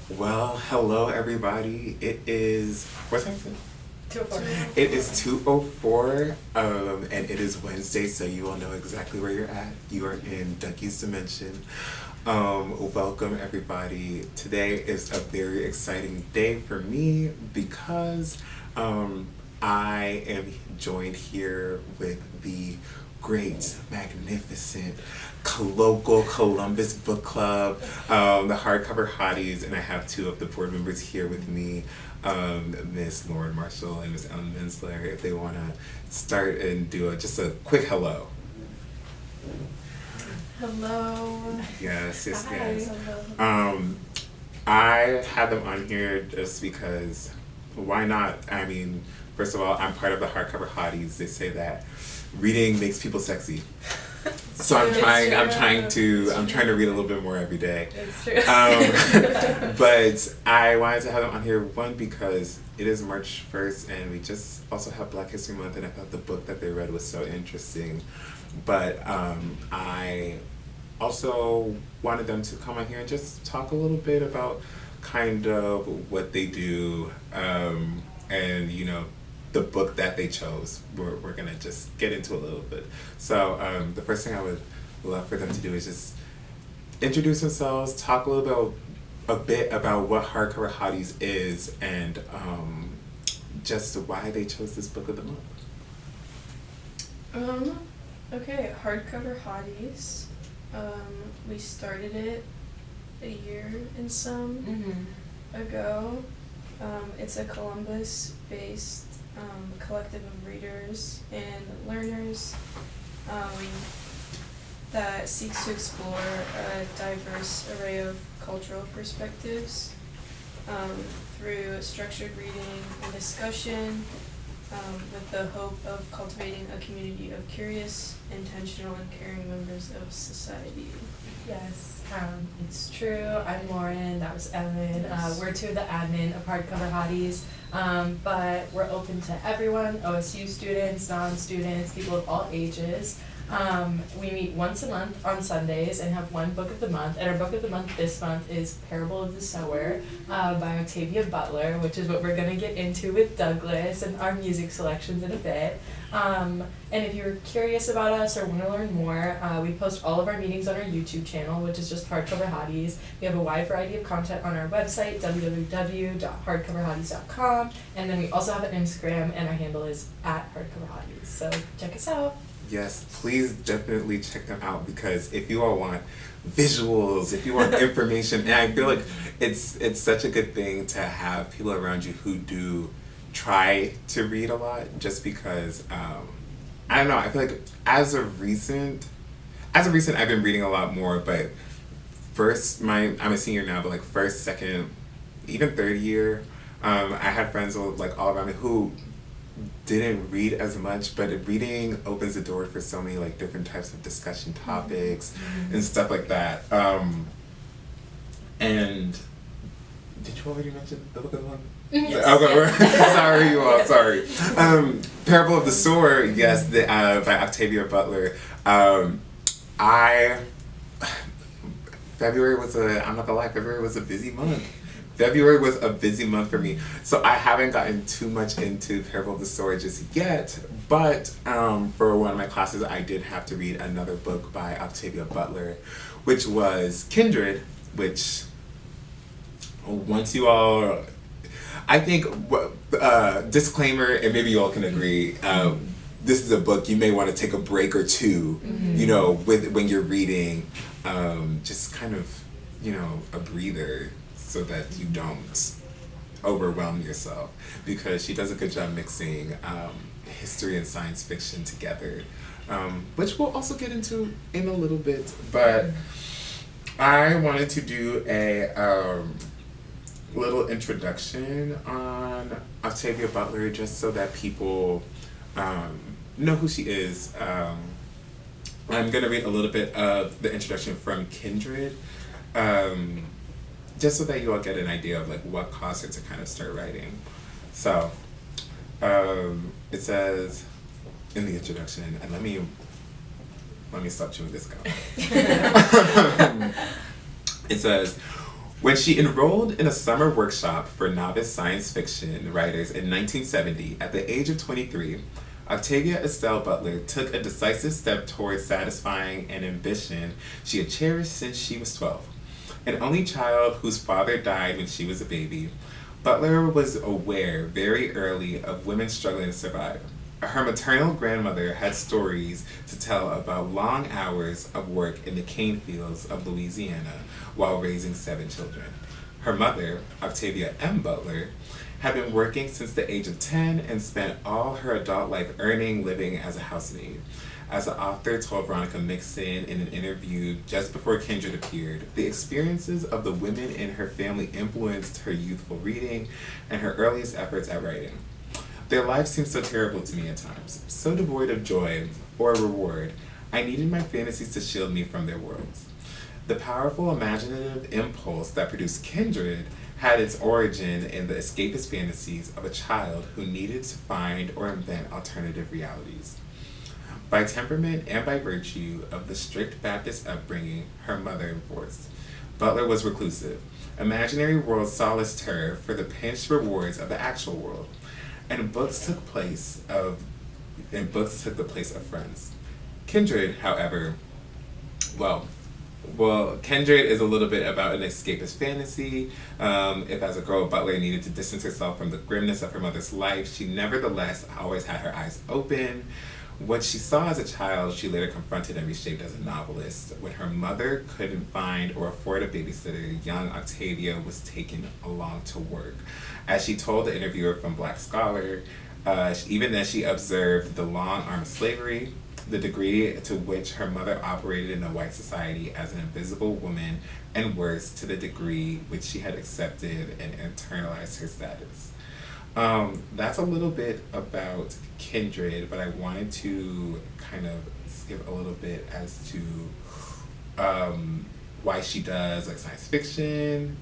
Well, hello everybody. It is what time is it? 2:04. It is 2:04, and it is Wednesday, so you all know exactly where you're at. You are in Dougie's dimension. Welcome everybody. Today is a very exciting day for me because I am joined here with the great, magnificent, local Columbus Book Club, the Hardcover Hotties, and I have two of the board members here with me, Miss Lauren Marshall and Miss Ellen and Lauren, if they want to start and do just a quick hello. Hello. Yes, yes, Hi. yes. Hello. I had them on here just because, why not? I mean, first of all, I'm part of the Hardcover Hotties. They say that reading makes people sexy. So I'm trying to read a little bit more every day. It's true. But I wanted to have them on here, one, because it is March 1st and we just also have Black History Month, and I thought the book that they read was so interesting. But I also wanted them to come on here and just talk a little bit about kind of what they do, and you know, the book that they chose. We're gonna just get into a little bit. So the first thing I would love for them to do is just introduce themselves, talk a bit about what Hardcover Hotties is, and just why they chose this book of the month. Okay, Hardcover Hotties. We started it a year and some ago. It's a Columbus-based collective of readers and learners that seeks to explore a diverse array of cultural perspectives through structured reading and discussion, with the hope of cultivating a community of curious, intentional, and caring members of society. Yes, it's true. I'm Lauren, that was Ellen. We're two of the admin of Hardcover Hotties, but we're open to everyone, OSU students, non-students, people of all ages. We meet once a month on Sundays and have one book of the month, and our book of the month this month is Parable of the Sower by Octavia Butler, which is what we're going to get into with Douglas and our music selections in a bit. And if you're curious about us or want to learn more, we post all of our meetings on our YouTube channel, which is just Hardcover Hotties. We have a wide variety of content on our website, www.hardcoverhotties.com, and then we also have an Instagram, and our handle is @hardcoverhotties. So check us out. Yes, please definitely check them out, because if you all want visuals, if you want information, and I feel like it's such a good thing to have people around you who do try to read a lot, just because I don't know, I feel like as of recent I've been reading a lot more, but I'm a senior now, but like first, second, even third year, I had friends like all around me who didn't read as much, but reading opens the door for so many like different types of discussion topics and stuff like that. And did you already mention the book of the month? Yes. Okay, sorry you all, sorry. Parable of the Sower, yes, by Octavia Butler. February was a busy month. February was a busy month for me, so I haven't gotten too much into Parable of the Sower just yet, but for one of my classes I did have to read another book by Octavia Butler, which was Kindred, which once you all, I think, disclaimer, and maybe you all can agree, this is a book you may want to take a break or two, you know, when you're reading, just kind of, you know, a breather, so that you don't overwhelm yourself, because she does a good job mixing history and science fiction together, which we'll also get into in a little bit. But I wanted to do a little introduction on Octavia Butler, just so that people know who she is. I'm going to read a little bit of the introduction from Kindred, just so that you all get an idea of like what caused her to kind of start writing. So it says in the introduction, and let me stop chewing this gum. It says, When she enrolled in a summer workshop for novice science fiction writers in 1970, at the age of 23, Octavia Estelle Butler took a decisive step towards satisfying an ambition she had cherished since she was 12. An only child whose father died when she was a baby, Butler was aware very early of women struggling to survive. Her maternal grandmother had stories to tell about long hours of work in the cane fields of Louisiana while raising 7 children. Her mother, Octavia M. Butler, had been working since the age of 10 and spent all her adult life earning living as a housemaid. As the author told Veronica Mixon in an interview just before Kindred appeared, the experiences of the women in her family influenced her youthful reading and her earliest efforts at writing. Their lives seemed so terrible to me at times, so devoid of joy or reward. I needed my fantasies to shield me from their worlds. The powerful imaginative impulse that produced Kindred had its origin in the escapist fantasies of a child who needed to find or invent alternative realities. By temperament and by virtue of the strict Baptist upbringing her mother enforced, Butler was reclusive. Imaginary worlds solaced her for the pinched rewards of the actual world, and books took the place of friends. Kindred, however, Kindred is a little bit about an escapist fantasy. If as a girl, Butler needed to distance herself from the grimness of her mother's life, she nevertheless always had her eyes open. What she saw as a child, she later confronted and reshaped as a novelist. When her mother couldn't find or afford a babysitter, young Octavia was taken along to work. As she told the interviewer from Black Scholar, even then she observed the long arm of slavery, the degree to which her mother operated in a white society as an invisible woman, and worse, to the degree which she had accepted and internalized her status. That's a little bit about Kindred, but I wanted to kind of skip a little bit as to why she does like science fiction.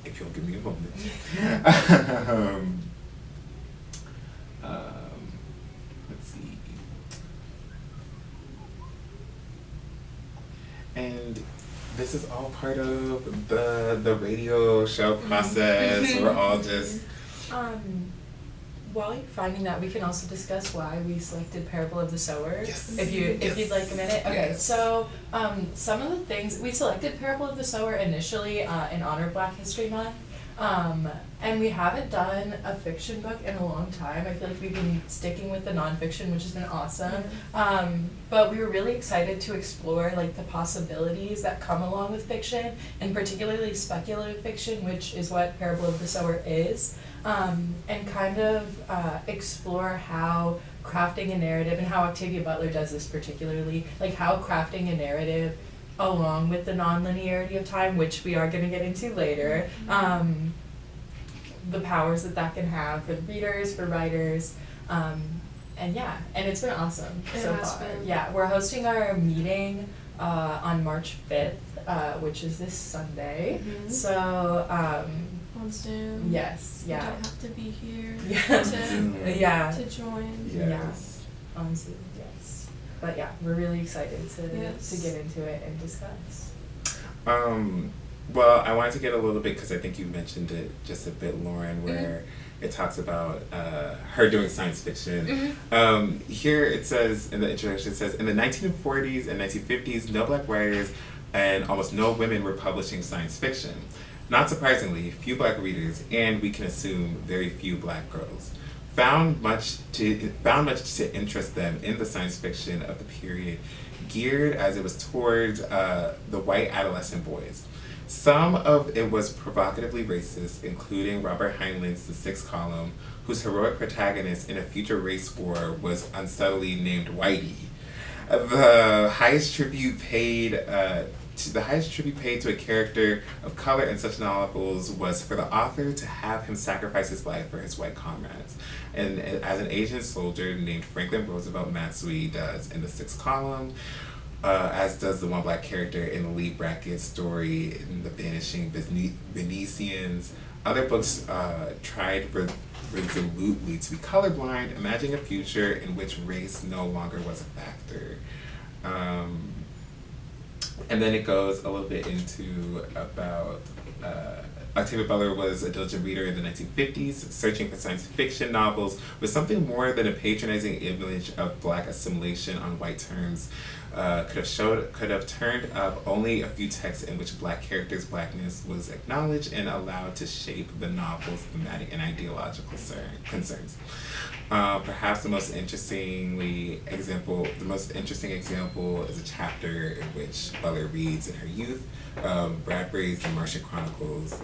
If you'll give me a moment. Let's see. And this is all part of the radio show process. We're all just while you're finding that, we can also discuss why we selected Parable of the Sower. Yes. If you'd like a minute. Okay, Yes. so some of the things we selected Parable of the Sower initially in honor of Black History Month. And we haven't done a fiction book in a long time. I feel like we've been sticking with the nonfiction, which has been awesome. But we were really excited to explore like the possibilities that come along with fiction, and particularly speculative fiction, which is what Parable of the Sower is, and kind of explore how crafting a narrative, and how Octavia Butler does this particularly, like how crafting a narrative along with the non-linearity of time, which we are going to get into later, the powers that can have for the readers, for writers, and yeah, and it's been awesome so far. Yeah, we're hosting our meeting on March 5th, which is this Sunday. So on Zoom. yes, yeah. You don't have to be here to join. Yes. Yeah, on Zoom, yes. But yeah, we're really excited to get into it and discuss. Well, I wanted to get a little bit, because I think you mentioned it just a bit, Lauren, where it talks about her doing science fiction. Here it says, in the introduction, it says, in the 1940s and 1950s, no Black writers and almost no women were publishing science fiction. Not surprisingly, few Black readers, and we can assume very few Black girls, found much to interest them in the science fiction of the period, geared as it was towards the white adolescent boys. Some of it was provocatively racist, including Robert Heinlein's The Sixth Column, whose heroic protagonist in a future race war was unsubtly named Whitey. The highest tribute paid to a character of color in such novels was for the author to have him sacrifice his life for his white comrades. And as an Asian soldier named Franklin Roosevelt Matsui does in The Sixth Column, as does the one Black character in the lead bracket story in The Vanishing Venetians. Other books tried resolutely to be colorblind, imagining a future in which race no longer was a factor. And then it goes a little bit into about Octavia Butler was a diligent reader in the 1950s, searching for science fiction novels with something more than a patronizing image of black assimilation on white terms. Could have turned up only a few texts in which black characters' blackness was acknowledged and allowed to shape the novel's thematic and ideological concerns. Perhaps the most interesting example is a chapter in which Butler reads in her youth, Bradbury's The Martian Chronicles,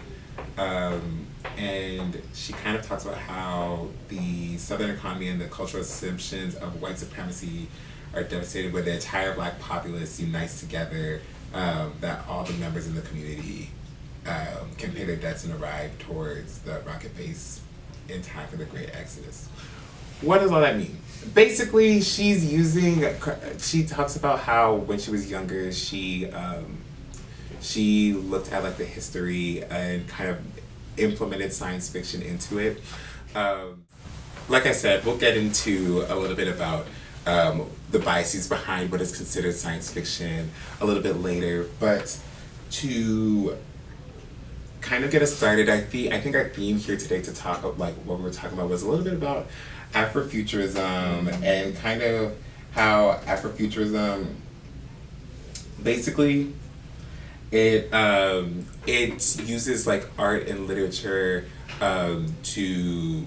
and she kind of talks about how the Southern economy and the cultural assumptions of white supremacy are devastated when the entire black populace unites together, that all the members in the community can pay their debts and arrive towards the rocket base in time for the Great Exodus. What does all that mean? Basically, she talks about how when she was younger, she looked at like the history and kind of implemented science fiction into it. Like I said, we'll get into a little bit about the biases behind what is considered science fiction a little bit later, but to kind of get us started, I think our theme here today to talk about like what we were talking about was a little bit about Afrofuturism and kind of how Afrofuturism basically it uses like art and literature to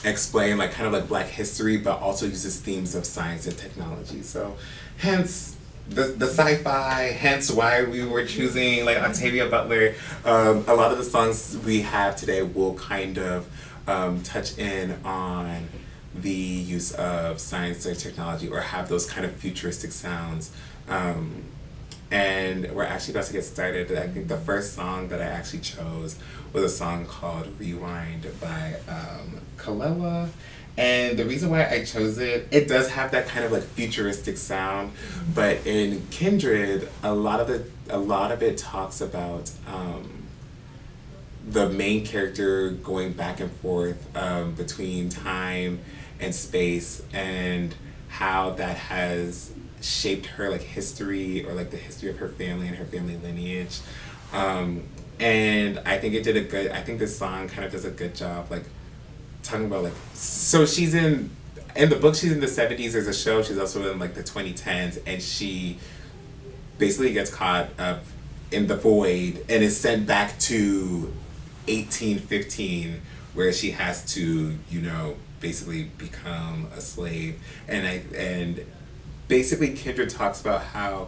explain like kind of like black history, but also uses themes of science and technology. So hence the sci-fi, hence why we were choosing like Octavia Butler. A lot of the songs we have today will kind of touch in on the use of science or technology or have those kind of futuristic sounds. And we're actually about to get started. I think the first song that I actually chose was a song called Rewind by Collab. And the reason why I chose it, it does have that kind of like futuristic sound, but in Kindred, a lot of it talks about the main character going back and forth between time and space and how that has shaped her like history or like the history of her family and her family lineage. And I think I think this song kind of does a good job like talking about like, so she's in the book, she's in the 70s, there's a show, she's also in like the 2010s, and she basically gets caught up in the void and is sent back to 1815 where she has to, you know, basically become a slave. And basically Kindred talks about how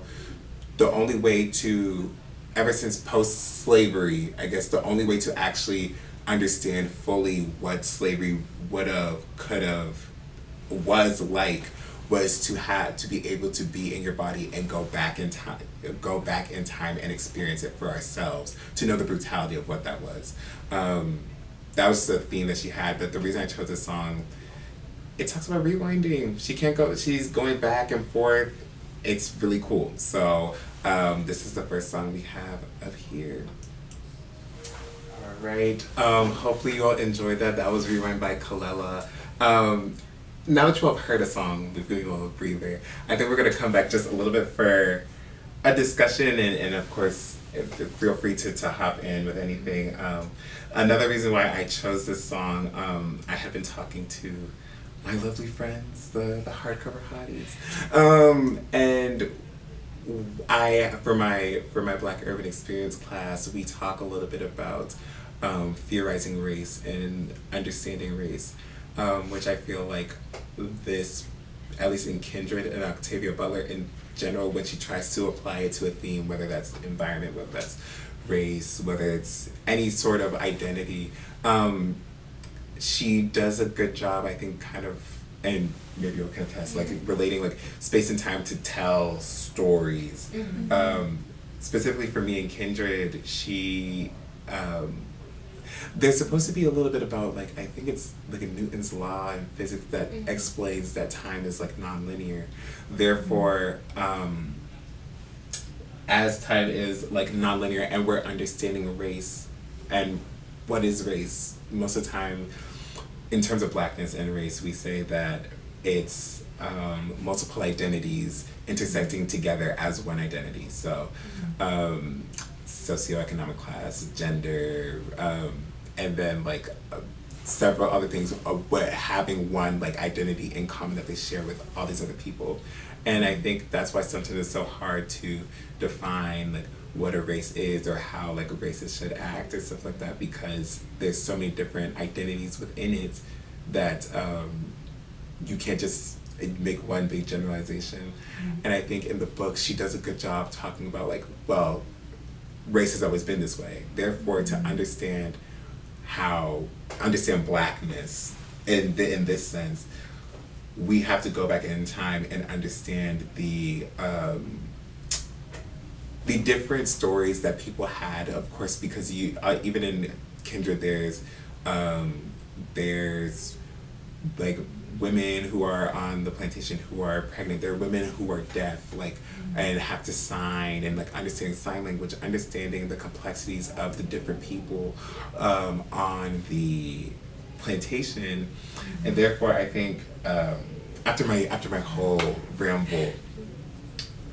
the only way to, ever since post-slavery, I guess the only way to actually understand fully what slavery was like was to be able to be in your body and go back in time and experience it for ourselves, to know the brutality of what that was. That was the theme that she had, but the reason I chose this song, it talks about rewinding. She's going back and forth. It's really cool. So this is the first song we have up here. Alright, hopefully you all enjoyed that. That was Rewind by Collab. Now that you all have heard a song, we've given you all a breather. I think we're going to come back just a little bit for a discussion, and of course, feel free to hop in with anything. Another reason why I chose this song, I have been talking to my lovely friends, the Hardcover Hotties, and for my Black Urban Experience class, we talk a little bit about theorizing race and understanding race, which I feel like this, at least in Kindred and Octavia Butler in general, when she tries to apply it to a theme, whether that's environment, whether that's race, whether it's any sort of identity, she does a good job, I think, kind of, and maybe you'll contest, like relating like space and time to tell stories. Mm-hmm. Specifically for me in Kindred, she, there's supposed to be a little bit about like, I think it's like a Newton's law in physics that explains that time is like non-linear. Therefore, as time is like non-linear and we're understanding race and what is race, most of the time in terms of blackness and race, we say that it's multiple identities intersecting together as one identity. So socioeconomic class, gender, and then like several other things, but having one like identity in common that they share with all these other people. And I think that's why sometimes it's so hard to define like what a race is or how like a racist should act or stuff like that, because there's so many different identities within it that you can't just make one big generalization. And I think in the book she does a good job talking about like, well, race has always been this way. Therefore, to understand blackness in this sense, we have to go back in time and understand the different stories that people had, of course, because you even in Kindred there's like women who are on the plantation who are pregnant. There are women who are deaf, like, and have to sign, and like understanding sign language, understanding the complexities of the different people on the plantation. And therefore, I think after my whole ramble,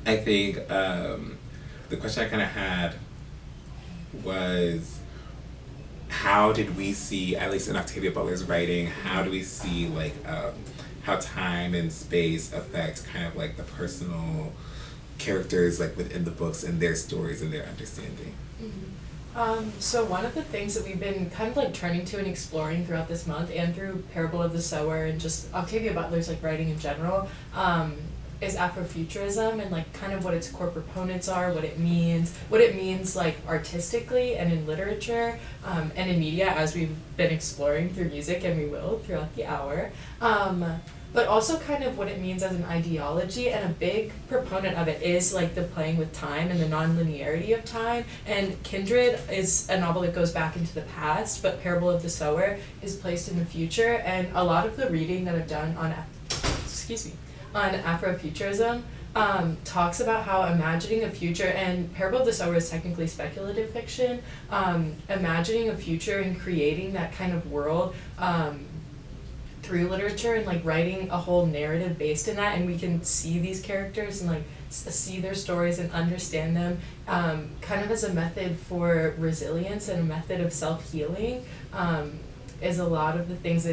I think the question I kind of had was, how did we see, at least in Octavia Butler's writing, how do we see like how time and space affect kind of like the personal characters like within the books and their stories and their understanding? So one of the things that we've been kind of like turning to and exploring throughout this month and through Parable of the Sower and just Octavia Butler's like writing in general is Afrofuturism and like kind of what its core proponents are, what it means like artistically and in literature and in media, as we've been exploring through music, and we will throughout the hour. But also kind of what it means as an ideology, and a big proponent of it is like the playing with time and the non-linearity of time. And Kindred is a novel that goes back into the past, but Parable of the Sower is placed in the future. And a lot of the reading that I've done on Afrofuturism talks about how imagining a future, and Parable of the Sower is technically speculative fiction, imagining a future and creating that kind of world through literature and like writing a whole narrative based in that, and we can see these characters and like see their stories and understand them kind of as a method for resilience and a method of self-healing is a lot of the things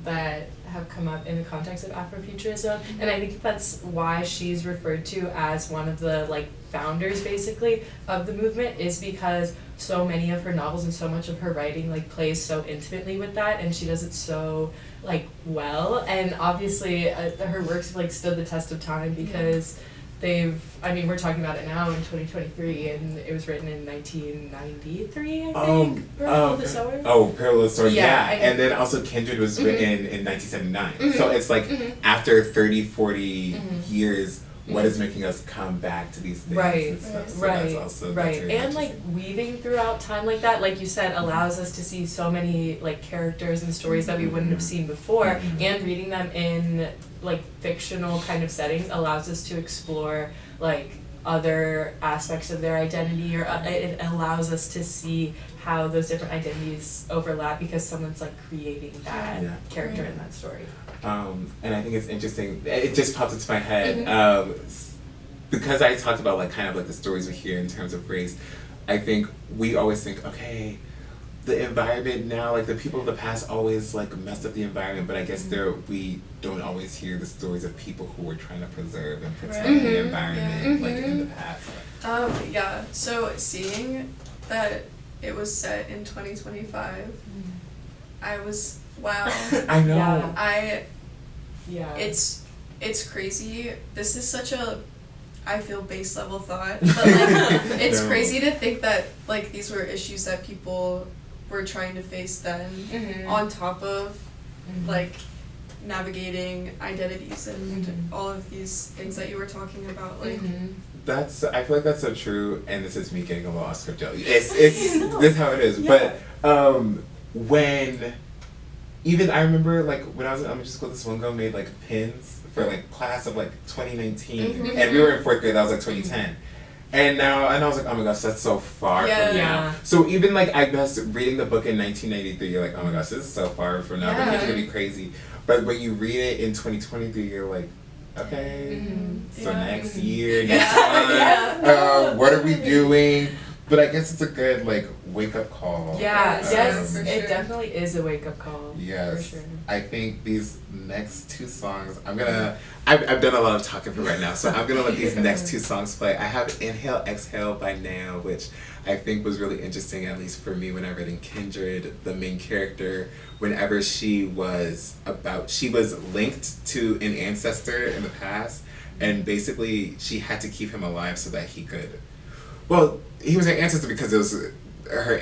that have come up in the context of Afrofuturism. And I think that's why she's referred to as one of the like founders basically of the movement, is because so many of her novels and so much of her writing like plays so intimately with that, and she does it so like well. And obviously her works have like stood the test of time because we're talking about it now in 2023, and it was written in 1993, I think. Parable of the Sower? Parable of the Sower, yeah. And then also Kindred was written in 1979. So it's like after 30, 40 years, what is making us come back to these things? Right, so right, that's also, right. And like weaving throughout time like that, like you said, allows us to see so many like characters and stories that we wouldn't have seen before, and reading them in like fictional kind of settings allows us to explore like other aspects of their identity, or it allows us to see how those different identities overlap because someone's like creating that character in that story. And I think it's interesting, it just popped into my head, because I talked about like kind of like the stories we hear in terms of race. I think we always think, okay, the environment now, like the people of the past always like messed up the environment, but I guess we don't always hear the stories of people who were trying to preserve and protect the environment like in the past. So seeing that it was set in 2025, I was, wow. I know. It's crazy. This is such a, I feel, base level thought, but like it's crazy to think that like these were issues that people were trying to face then, on top of like navigating identities and all of these things that you were talking about, like. I feel like that's so true, and this is me getting a little Oscar jelly. This is how it is. Yeah. But when even I remember like when I was in elementary school, this one girl made like pins for like class of like 2019, and we were in 4th grade. That was like 2010, And I was like, oh my gosh, that's so far from now. Yeah. So even like, I guess reading the book in 1993, you're like, oh my gosh, this is so far from now. Yeah. It's gonna be crazy. But when you read it in 2023, you're like, okay, so next year, next month, what are we doing? But I guess it's a good like wake up call. Yes, for it sure. definitely is a wake up call. Yes, For sure. I think these next two songs, I've done a lot of talking for right now, so I'm gonna let these next two songs play. I have Inhale, Exhale by Now, which I think was really interesting, at least for me, when I read in Kindred, the main character, whenever she was linked to an ancestor in the past, and basically she had to keep him alive so that he could, well, he was her ancestor because it was her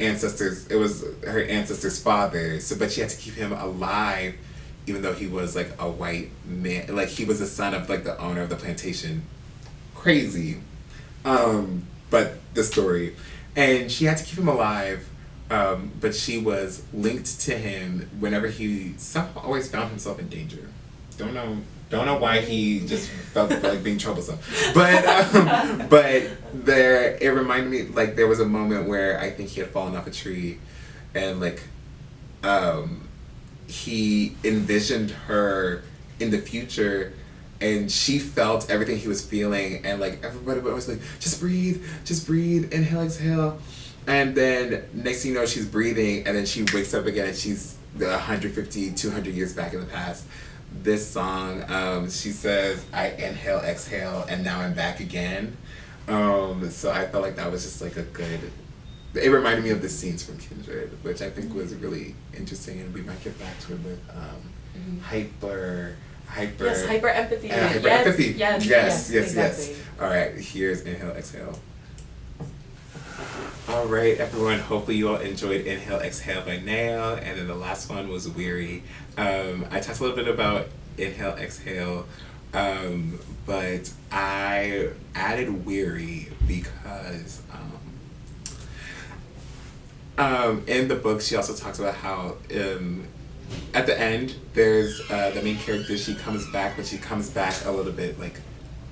ancestor's father, so but she had to keep him alive even though he was like a white man, like he was the son of like the owner of the plantation. Crazy. But the story. And she had to keep him alive, but she was linked to him whenever he somehow always found himself in danger. Don't know why he just felt like being troublesome. But it reminded me, like, there was a moment where I think he had fallen off a tree and like he envisioned her in the future and she felt everything he was feeling, and like everybody was like, just breathe, inhale, exhale. And then next thing you know, she's breathing, and then she wakes up again and she's 150, 200 years back in the past. This song, she says, I inhale, exhale, and now I'm back again. So I felt like that was just like it reminded me of the scenes from Kindred, which I think was really interesting, and we might get back to it with hyper empathy. Hyper empathy. Yes. Exactly. All right, here's Inhale, Exhale. All right, everyone. Hopefully you all enjoyed Inhale, Exhale by Now, and then the last one was Weary. I talked a little bit about Inhale, Exhale, but I added Weary because in the book she also talks about how at the end there's the main character, she comes back, but she comes back a little bit like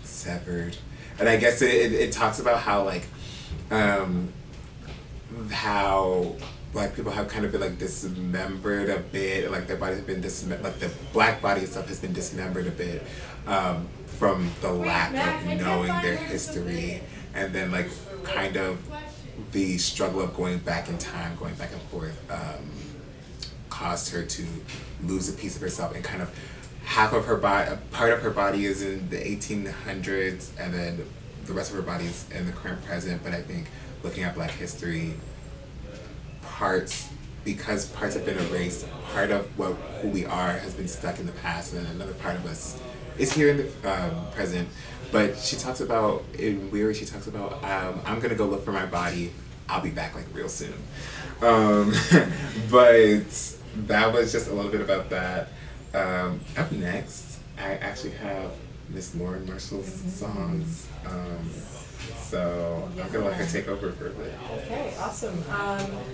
severed, and I guess it talks about how like how Black people have kind of been like dismembered a bit, like their bodies have been like the Black body itself has been dismembered a bit from the lack of knowing their history, and then like kind of the struggle of going back in time, going back and forth, caused her to lose a piece of herself, and kind of half of her body, part of her body is in the 1800s, and then the rest of her body is in the current present. But I think looking at Black history, because parts have been erased, part of who we are has been stuck in the past, and another part of us is here in the present. But she talks about, in Weary, she talks about, I'm gonna go look for my body, I'll be back like real soon. But that was just a little bit about that. Up next, I actually have Miss Lauren Marshall's songs. So I'm gonna let her take over for a bit. Okay, awesome.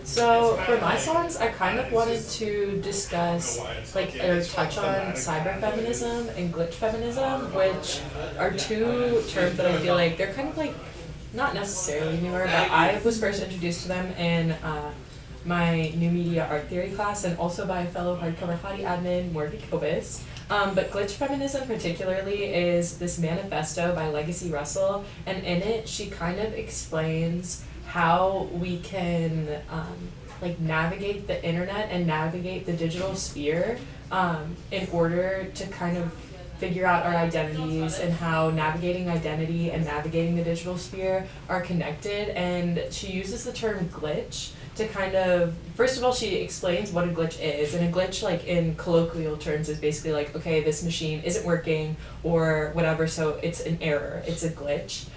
So for my songs, I kind of wanted to discuss, like, or touch on cyberfeminism and glitch feminism, which are two terms that I feel like they're kind of like not necessarily newer, but I was first introduced to them in my new media art theory class, and also by a fellow Hardcover Hottie admin, Morgan Kobus. But glitch feminism particularly is this manifesto by Legacy Russell, and in it she kind of explains how we can like navigate the internet and navigate the digital sphere in order to kind of figure out our identities, and how navigating identity and navigating the digital sphere are connected. And she uses the term glitch to kind of, first of all, she explains what a glitch is, and a glitch, like in colloquial terms, is basically like, okay, this machine isn't working or whatever, so it's an error, it's a glitch.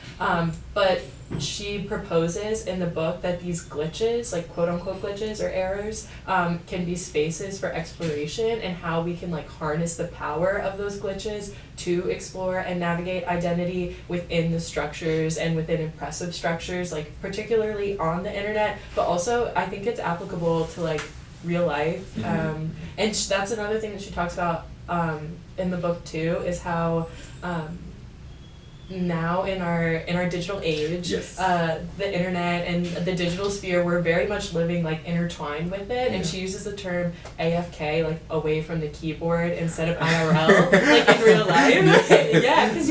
But she proposes in the book that these glitches, like quote unquote glitches or errors, can be spaces for exploration, and how we can like harness the power of those glitches to explore and navigate identity within the structures and within impressive structures, like particularly on the internet, but also I think it's applicable to like real life. And that's another thing that she talks about in the book too, is how now in our digital age, Yes. the internet and the digital sphere, we're very much living like intertwined with it. And she uses the term AFK, like away from the keyboard instead of IRL, like in real life. Yeah, because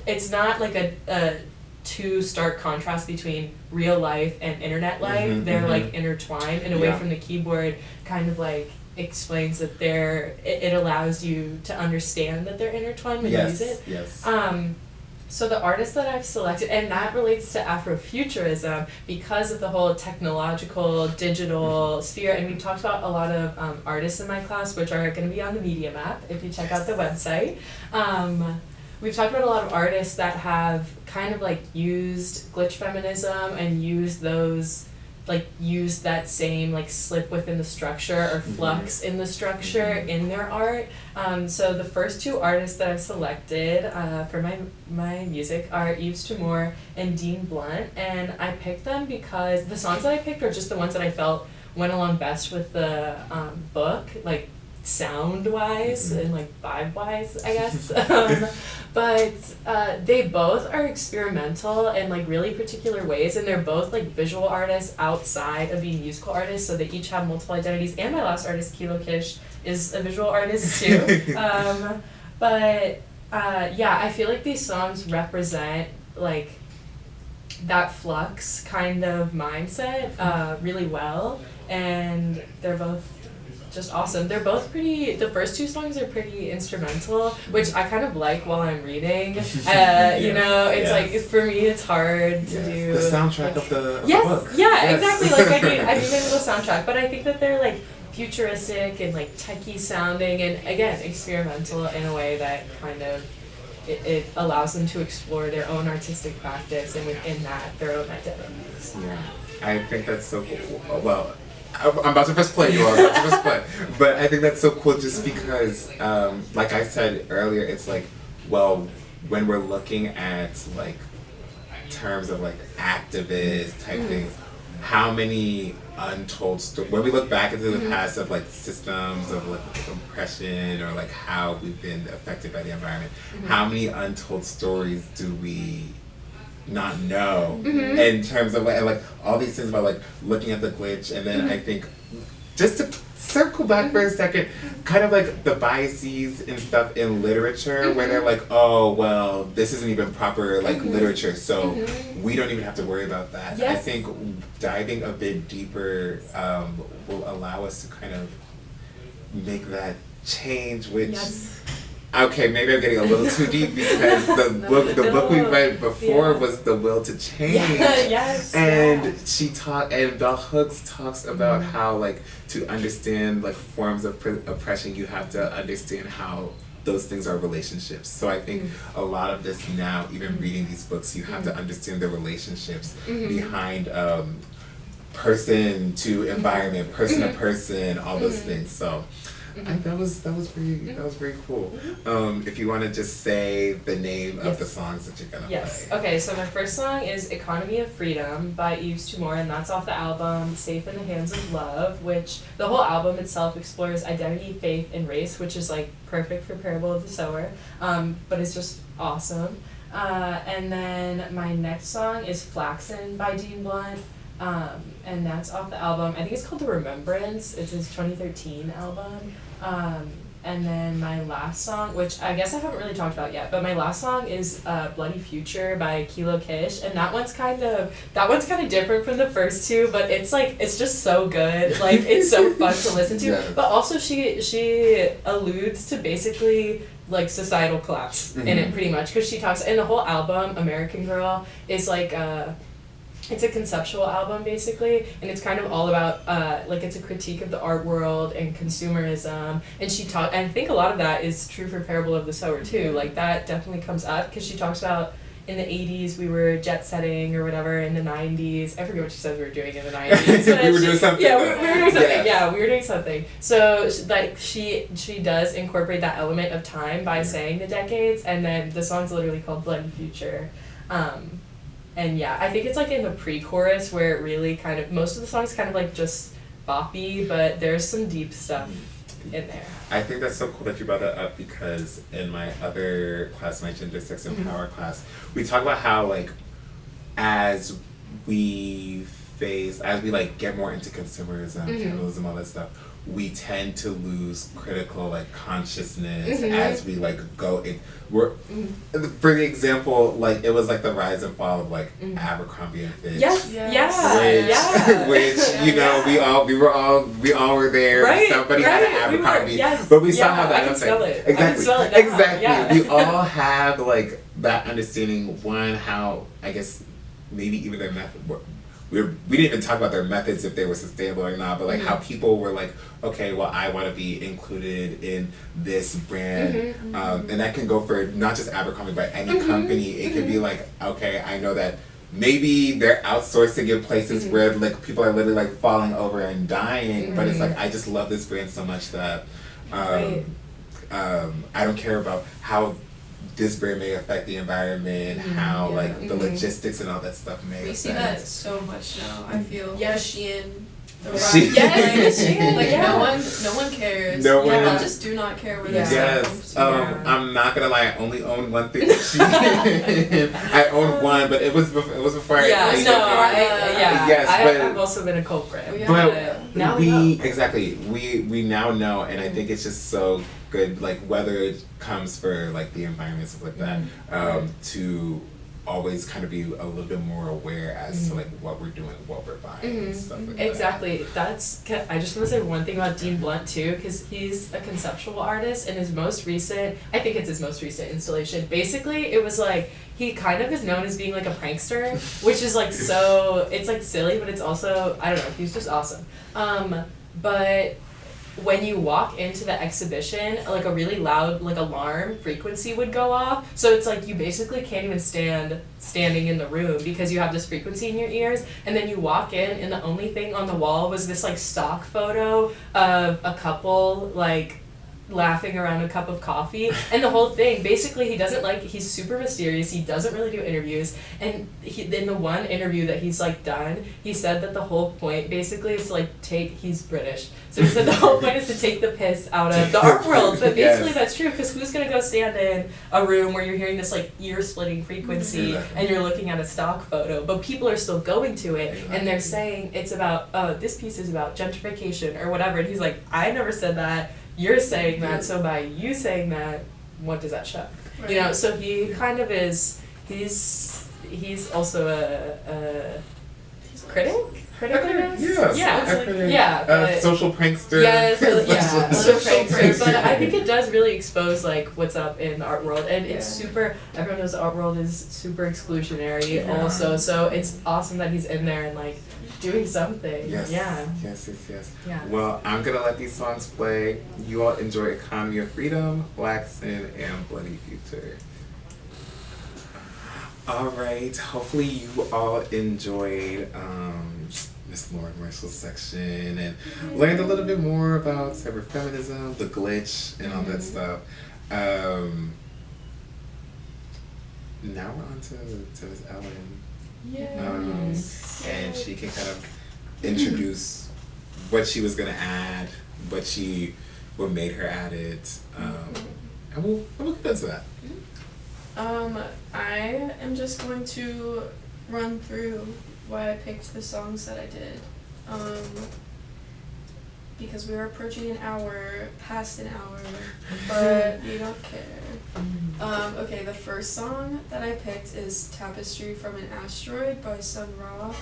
it's not like a too stark contrast between real life and internet life. They're like intertwined, and away from the keyboard kind of like explains that it allows you to understand that they're intertwined when you use it. Yes. So the artist that I've selected, and that relates to Afrofuturism because of the whole technological, digital sphere, and we talked about a lot of artists in my class, which are going to be on the Media Map if you check out the website. We've talked about a lot of artists that have kind of like used glitch feminism and used that same like slip within the structure or flux in the structure in their art. So the first two artists that I've selected for my music are Yves Tumor and Dean Blunt, and I picked them because the songs that I picked are just the ones that I felt went along best with the book, like sound-wise and like vibe-wise, I guess. But they both are experimental in like really particular ways, and they're both like visual artists outside of being musical artists, so they each have multiple identities. And my last artist, Kilo Kish, is a visual artist too. I feel like these songs represent like that flux kind of mindset really well, and they're both just awesome. They're both the first two songs are pretty instrumental, which I kind of like while I'm reading. You know, it's like, for me it's hard to do. The soundtrack of the book. Exactly. Like I need a little soundtrack, but I think that they're like futuristic and like techie sounding, and again, experimental in a way that kind of it allows them to explore their own artistic practice, and within that, their own identities. Yeah, I think that's so cool. Well, I'm about to press play, you all. I'm about to press play. But I think that's so cool just because, like I said earlier, it's like, well, when we're looking at like terms of like activist type things, how many untold stories, when we look back into the past of like systems of like oppression or like how we've been affected by the environment, how many untold stories do we not know in terms of like all these things about like looking at the glitch, and then I think just to circle back for a second, kind of like the biases and stuff in literature where they're like, oh well, this isn't even proper like literature, so we don't even have to worry about that. Yes. I think diving a bit deeper will allow us to kind of make that change, which okay, maybe I'm getting a little too deep because the book we read before was The Will to Change. And she and Bell Hooks talks about how like to understand like forms of oppression, you have to understand how those things are relationships. So I think a lot of this now, even reading these books, you have to understand the relationships behind person to environment, person to person, all those things. So that was very cool. If you want to just say the name of the songs that you're gonna play. Okay, so my first song is Economy of Freedom by Yves Tumor, and that's off the album Safe in the Hands of Love, which the whole album itself explores identity, faith, and race, which is like perfect for Parable of the Sower, but it's just awesome. And then my next song is Flaxen by Dean Blunt. And that's off the album, I think it's called The Remembrance. It's his 2013 album. And then my last song, which I guess I haven't really talked about yet, but my last song is Bloody Future by Kilo Kish, and that one's kind of different from the first two, but it's just so good. Like, it's so fun to listen to. But also she alludes to basically like societal collapse in it pretty much, because she talks in the whole album. American Girl is like it's a conceptual album basically, and it's kind of all about like it's a critique of the art world and consumerism, and I think a lot of that is true for Parable of the Sower too. Like that definitely comes up because she talks about in the 80s we were jet setting or whatever, in the 90s I forget what she says we were doing in the 90s. We were doing something. Yeah, we were doing something. Yeah, we were doing something. So like she does incorporate that element of time by saying the decades, and then the song's literally called Bloody Future. And yeah, I think it's like in the pre-chorus where it really kind of, most of the song's kind of like just boppy, but there's some deep stuff in there. I think that's so cool that you brought that up, because in my other class, my gender, sex, and power class, we talk about how like as we like get more into consumerism, capitalism, all that stuff, we tend to lose critical like consciousness as we like go in. For the example, like it was like the rise and fall of like Abercrombie and Fitch. Yes. Which you know we all were there. Right, Somebody had an Abercrombie, but we saw how that I can spell it. Exactly. I can spell it now. Exactly. Yeah. We all have like that understanding. One, how I guess maybe even their method. We didn't even talk about their methods, if they were sustainable or not, but like how people were like, okay, well, I want to be included in this brand, and that can go for not just Abercrombie, but any company. It could be like, okay, I know that maybe they're outsourcing in places where like people are literally like falling over and dying, but it's like I just love this brand so much that I don't care about how this brand may affect the environment, how like the logistics and all that stuff may We affect. see that so much now, I feel. Shein. Shein. Shein. Like no one cares. No one People just do not care where they're Yes. from. I'm not gonna lie, I only own one thing. I own one, but it was before I Yes, I've also been a culprit. But now we now know, and I think it's just so good, like whether it comes for like the environment, stuff like that, to always kind of be a little bit more aware as to like what we're doing, what we're buying, and stuff like that. Exactly. I just want to say one thing about Dean Blunt too, because he's a conceptual artist, and his most recent installation, basically it was like he kind of is known as being like a prankster, which is like so, it's like silly, but it's also, I don't know, he's just awesome. But when you walk into the exhibition, like a really loud like alarm frequency would go off. So it's like you basically can't even standing in the room because you have this frequency in your ears. And then you walk in, and the only thing on the wall was this like stock photo of a couple like laughing around a cup of coffee, and the whole thing basically he's super mysterious, he doesn't really do interviews, and in the one interview that he's like done, he said that the whole point basically is to like he's British, so he said the whole point is to take the piss out of the art world, but basically that's true, because who's gonna go stand in a room where you're hearing this like ear-splitting frequency and you're looking at a stock photo, but people are still going to it, and they're saying it's about this piece is about gentrification or whatever, and he's like, I never said that, you're saying that, so by you saying that, what does that show? Right. You know, so he kind of is, he's also a critic? Social prankster. Social prankster. But I think it does really expose like what's up in the art world, and it's super. Everyone knows the art world is super exclusionary, also. So it's awesome that he's in there and like doing something. Yes. Yeah. Well, I'm gonna let these songs play. You all enjoy Economy of Freedom, Black Sin, and Bloody Future. Alright, hopefully you all enjoyed Miss Lauren Marshall's section and learned a little bit more about cyberfeminism, the glitch, and all that stuff. Now we're on to Miss Ellen. Yes. And she can kind of introduce what she was gonna add, what made her add it, and we'll get into that. I am just going to run through why I picked the songs that I did, because we are approaching past an hour, but we don't care. Okay, the first song that I picked is Tapestry from an Asteroid by Sun Ra,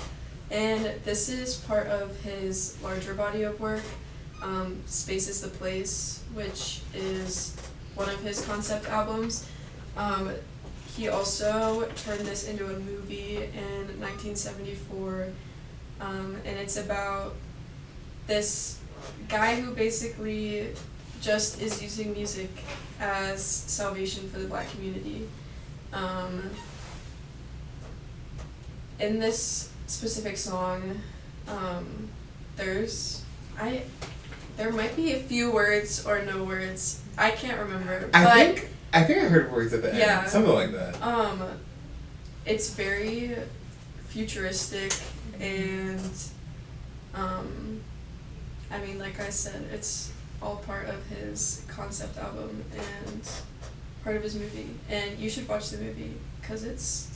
and this is part of his larger body of work, Space is the Place, which is one of his concept albums. He also turned this into a movie in 1974, and it's about this guy who basically just is using music as salvation for the Black community. In this specific song, there might be a few words or no words. I can't remember. I think I heard words at the end. Something like that. It's very futuristic, and I mean, like I said, it's all part of his concept album and part of his movie. And you should watch the movie because it's.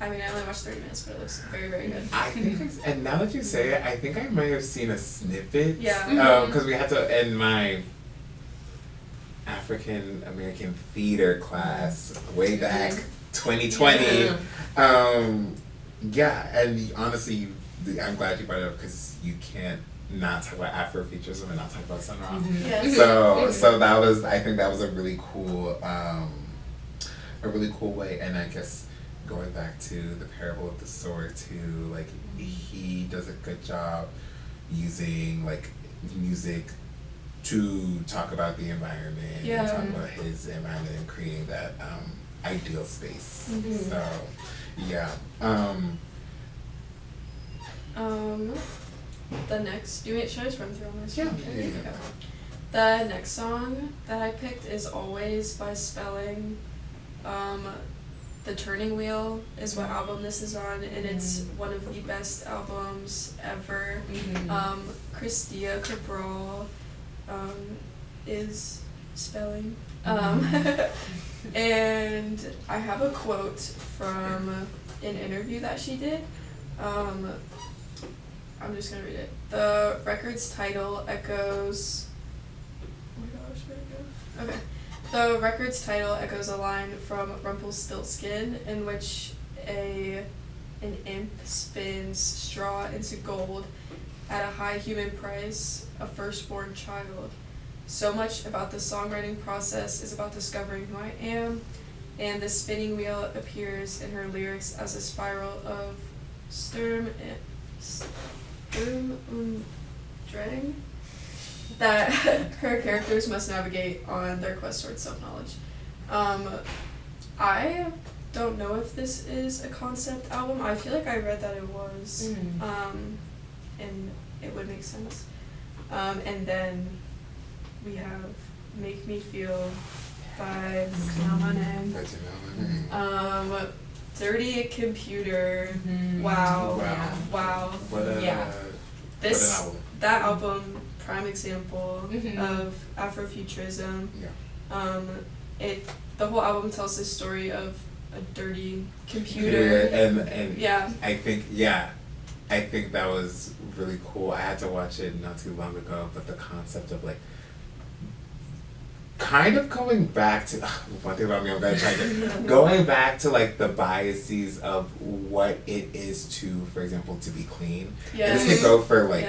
I mean, I only watched 30 minutes, but it looks very, very good. I think, and now that you say it, I think I might have seen a snippet. Yeah. Because we had to, in my African American theater class way back 2020. Yeah, and honestly, I'm glad you brought it up because you can't not talk about Afrofuturism and not talk about Sun Ra. Yes. So that was, I think that was a really cool way, and I guess going back to the parable of the sower too, like he does a good job using like music to talk about the environment and talk about his environment and creating that ideal space. So yeah. The next, should I just run through all my Yeah. songs? Okay. The next song that I picked is Always by Spelling. The Turning Wheel is what album this is on, and it's one of the best albums ever. Christia Cabral is Spelling. And I have a quote from an interview that she did. I'm just gonna read it. The record's title echoes. Oh my gosh, where'd it go? Okay. The record's title echoes a line from Rumpelstiltskin in which an imp spins straw into gold at a high human price, a firstborn child. So much about the songwriting process is about discovering who I am, and the spinning wheel appears in her lyrics as a spiral of Sturm und Drang that her characters must navigate on their quest towards self-knowledge. I don't know if this is a concept album. I feel like I read that it was, and it would make sense. And then we have Make Me Feel by Nonlinear. Dirty Computer. Wow. What an album. That album, prime example of Afrofuturism. The whole album tells the story of a dirty computer. And I think that was really cool. I had to watch it not too long ago, but the concept of like kind of going back to one thing about me, I'm gonna try to going back to like the biases of what it is to, for example, to be clean. And this could go for like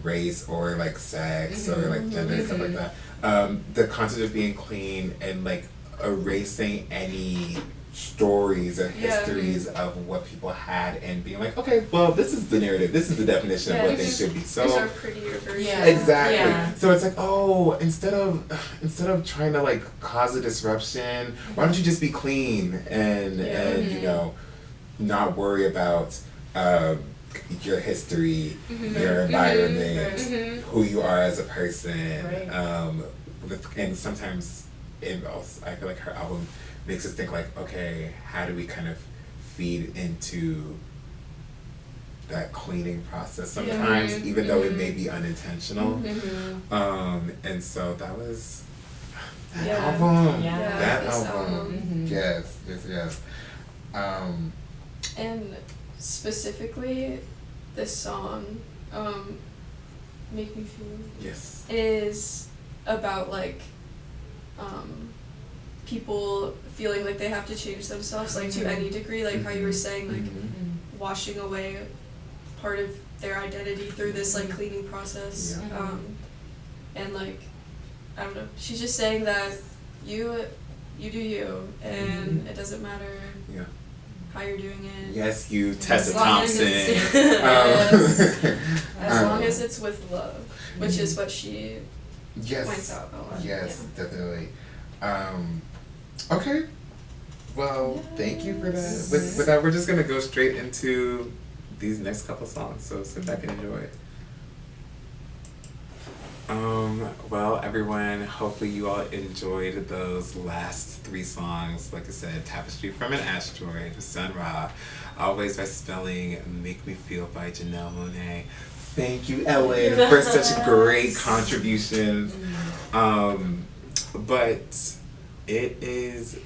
race or like sex or like gender and stuff like that. The concept of being clean and like erasing any stories or histories of what people had and being like, okay, well, this is the narrative, this is the definition of what they should be. So these are prettier versions. Exactly. So it's like, oh, instead of trying to like cause a disruption, why don't you just be clean and you know, not worry about your history, your environment, who you are as a person. And sometimes I feel like her album makes us think like, okay, how do we kind of feed into that cleaning process sometimes, even though it may be unintentional. And so that was that album. That album. Yes. And specifically, this song, Make Me Feel, is about like people feeling like they have to change themselves, like to any degree, like how you were saying, like washing away part of their identity through this like cleaning process. And like, I don't know, she's just saying that you do you, and it doesn't matter how you're doing it. Yes, you, Tessa Thompson. As long as it's with love, which is what she points out a lot. Yes, definitely. Okay. Well, thank you for that. With that, we're just gonna go straight into these next couple songs. So sit back and enjoy. Well, everyone, hopefully you all enjoyed those last 3 songs. Like I said, Tapestry from an Asteroid, Sun Ra, Always by Spelling, Make Me Feel by Janelle Monáe, Thank you, Ellen, for such great contributions. But it is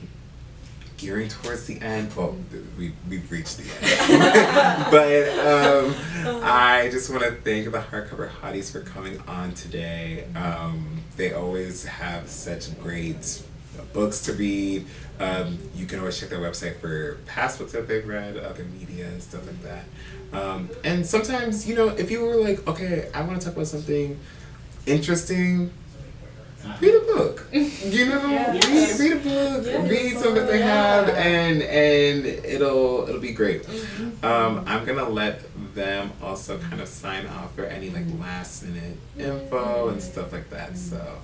gearing towards the end. Well, we've reached the end. But I just want to thank the Hardcover Hotties for coming on today. They always have such great books to read. You can always check their website for past books that they've read, other media and stuff like that. And sometimes, you know, if you were like, okay, I want to talk about something interesting, read a book. You know, read a book, read something that they have, and it'll be great. I'm gonna let them also kind of sign off for any like last minute info and stuff like that. So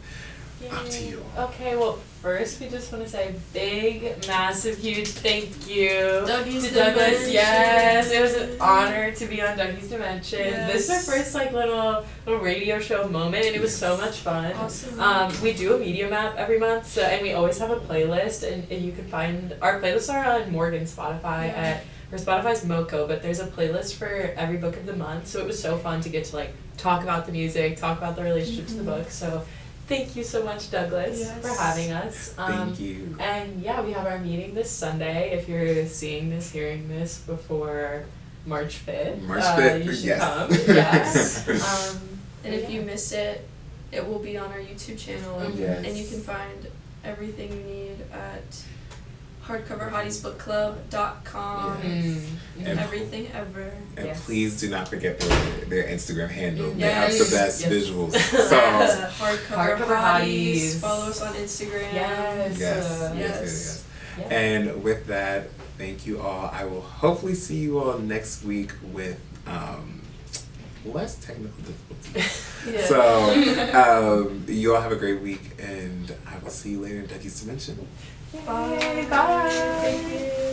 up to you. Okay, well, first we just want to say big, massive, huge thank you Dougie's to Douglas. Dimension. Yes, it was an honor to be on Dougie's Dimension. Yes. This is our first like little radio show moment, and it was so much fun. Awesome. We do a media map every month, so and we always have a playlist, and you can find our playlists are on Morgan's Spotify at. Or Spotify's Moco, but there's a playlist for every book of the month, so it was so fun to get to like talk about the music, talk about the relationship to the book. So thank you so much, Douglas, for having us. Thank you. And yeah, we have our meeting this Sunday. If you're seeing this, hearing this before March 5th, March 5th, you should yes. come. Yes. And if you miss it, it will be on our YouTube channel, and you can find everything you need at hardcoverhottiesbookclub.com. And everything ever. And please do not forget their Instagram handle. They Yes. have the best visuals. So Hardcover Hotties. Follow us on Instagram. Yes. And with that, thank you all. I will hopefully see you all next week with less technical difficulties. So you all have a great week, and I will see you later in Dougie's Dimension. Bye. Bye. Thank you.